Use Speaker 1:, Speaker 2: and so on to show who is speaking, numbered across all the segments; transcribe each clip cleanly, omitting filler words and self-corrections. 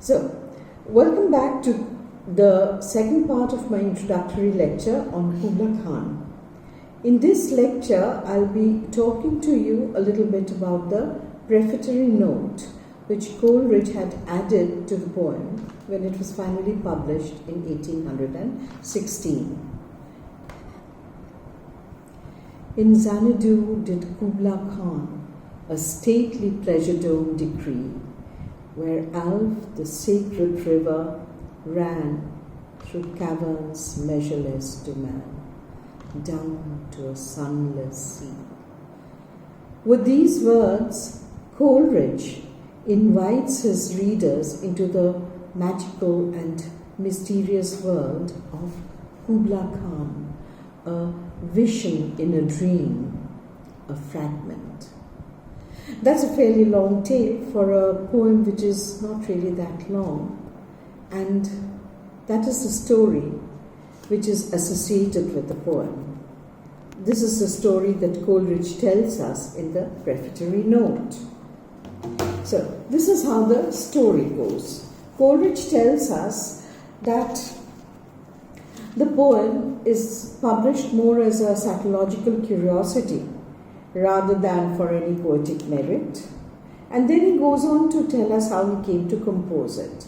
Speaker 1: So, welcome back to the second part of my introductory lecture on Kubla Khan. In this lecture, I'll be talking to you a little bit about the prefatory note which Coleridge had added to the poem when it was finally published in 1816. In Xanadu did Kubla Khan a stately pleasure dome decree, where Alph, the sacred river, ran through caverns measureless to man, down to a sunless sea. With these words, Coleridge invites his readers into the magical and mysterious world of Kubla Khan, a vision in a dream, a fragment. That's a fairly long tale for a poem which is not really that long, and that is the story which is associated with the poem. This is the story that Coleridge tells us in the prefatory note. So, this is how the story goes. Coleridge tells us that the poem is published more as a psychological curiosity rather than for any poetic merit. And then he goes on to tell us how he came to compose it.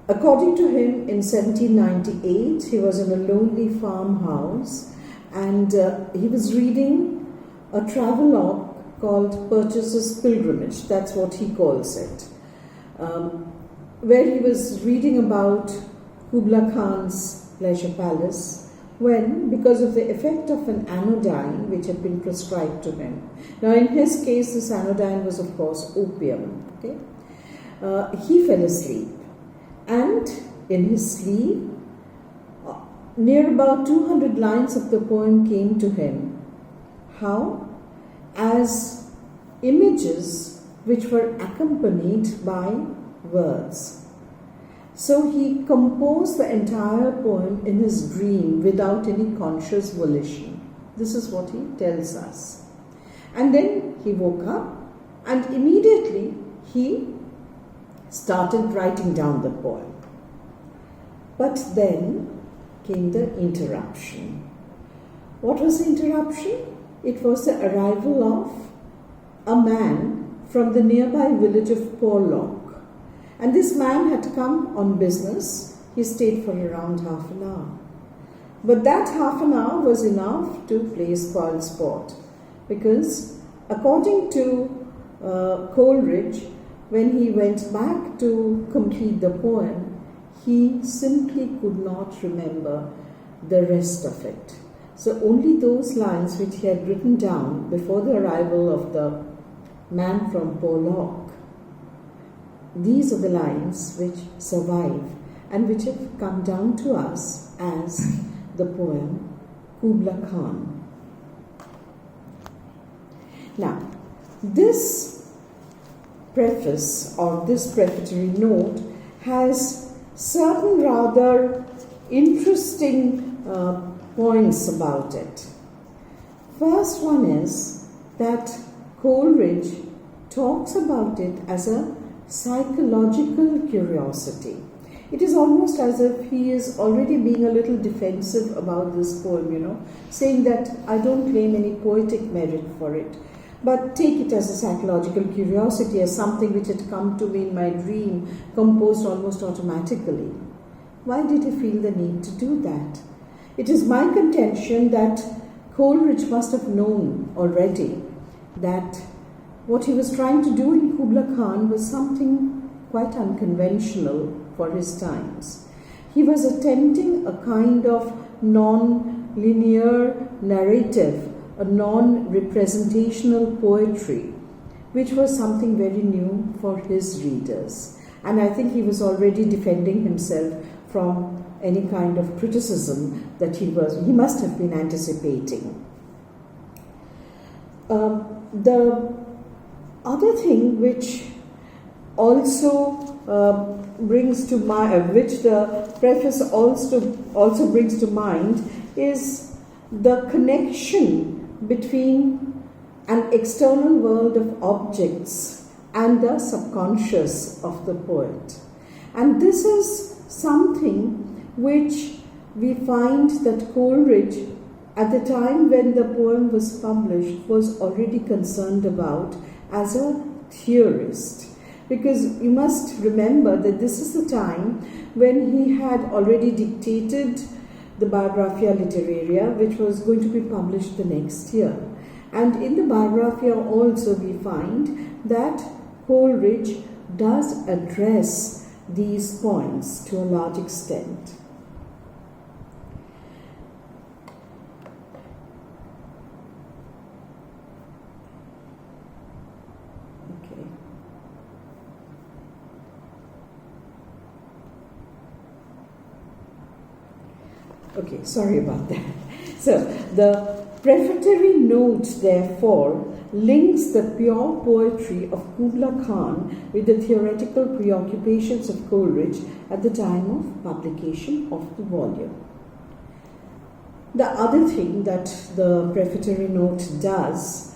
Speaker 1: According to him, in 1798, he was in a lonely farmhouse and he was reading a travelogue called Purchaser's Pilgrimage, that's what he calls it, where he was reading about Kubla Khan's pleasure palace, when, because of the effect of an anodyne which had been prescribed to him. Now, in his case, this anodyne was, of course, opium. Okay? He fell asleep, and in his sleep, near about 200 lines of the poem came to him. How? As images which were accompanied by words. So he composed the entire poem in his dream without any conscious volition. This is what he tells us. And then he woke up and immediately he started writing down the poem. But then came the interruption. What was the interruption? It was the arrival of a man from the nearby village of Porlock. And this man had come on business. He stayed for around half an hour. But that half an hour was enough to play spoil sport, because according to Coleridge, when he went back to complete the poem, he simply could not remember the rest of it. So only those lines which he had written down before the arrival of the man from Porlock, these are the lines which survive and which have come down to us as the poem Kubla Khan. Now, this preface or this prefatory note has certain rather interesting points about it. First one is that Coleridge talks about it as a psychological curiosity. It is almost as if he is already being a little defensive about this poem, saying that I don't claim any poetic merit for it, but take it as a psychological curiosity, as something which had come to me in my dream, composed almost automatically. Why did he feel the need to do that? It is my contention that Coleridge must have known already that what he was trying to do in Kubla Khan was something quite unconventional for his times. He was attempting a kind of non-linear narrative, a non-representational poetry, which was something very new for his readers. And I think he was already defending himself from any kind of criticism that he must have been anticipating. The other thing which also brings to mind, which the preface also brings to mind, is the connection between an external world of objects and the subconscious of the poet. And this is something which we find that Coleridge, at the time when the poem was published, was already concerned about as a theorist. Because you must remember that this is the time when he had already dictated the Biographia Literaria, which was going to be published the next year. And in the Biographia also we find that Coleridge does address these points to a large extent. Okay, sorry about that. So, the prefatory note, therefore, links the pure poetry of Kubla Khan with the theoretical preoccupations of Coleridge at the time of publication of the volume. The other thing that the prefatory note does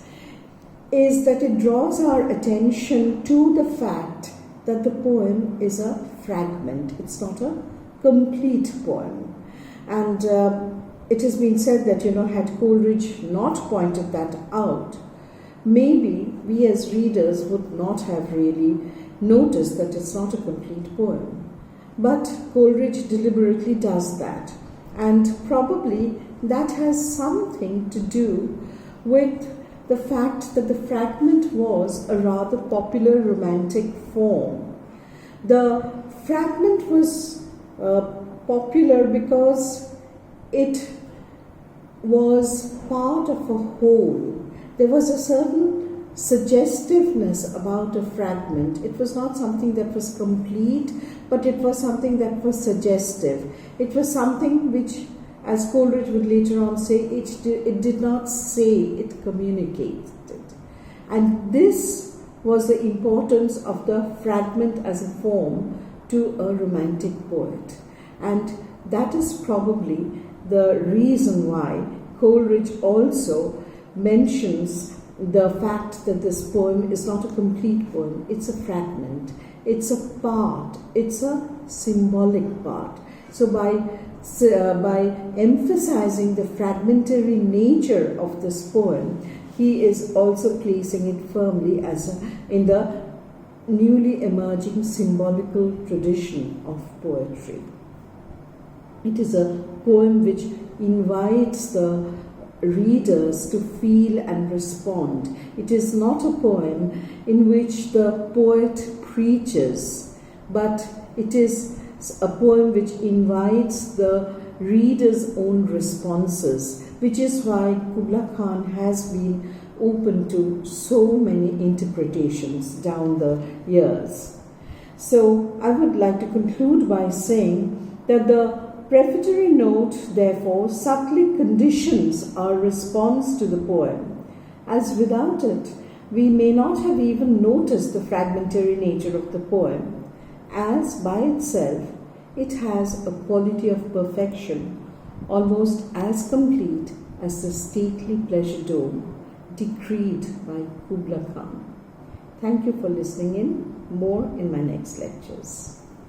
Speaker 1: is that it draws our attention to the fact that the poem is a fragment. It's not a complete poem. And it has been said that, had Coleridge not pointed that out, maybe we as readers would not have really noticed that it's not a complete poem. But Coleridge deliberately does that. And probably that has something to do with the fact that the fragment was a rather popular romantic form. The fragment was popular because it was part of a whole. There was a certain suggestiveness about a fragment. It was not something that was complete, but it was something that was suggestive. It was something which, as Coleridge would later on say, it did not say, it communicated. And this was the importance of the fragment as a form to a romantic poet. And that is probably the reason why Coleridge also mentions the fact that this poem is not a complete poem, it's a fragment, it's a part, it's a symbolic part. So by emphasizing the fragmentary nature of this poem, he is also placing it firmly in the newly emerging symbolical tradition of poetry. It is a poem which invites the readers to feel and respond. It is not a poem in which the poet preaches, but it is a poem which invites the reader's own responses, which is why Kubla Khan has been open to so many interpretations down the years. So I would like to conclude by saying that the prefatory note, therefore, subtly conditions our response to the poem, as without it, we may not have even noticed the fragmentary nature of the poem, as by itself, it has a quality of perfection, almost as complete as the stately pleasure dome decreed by Kubla Khan. Thank you for listening in. More in my next lectures.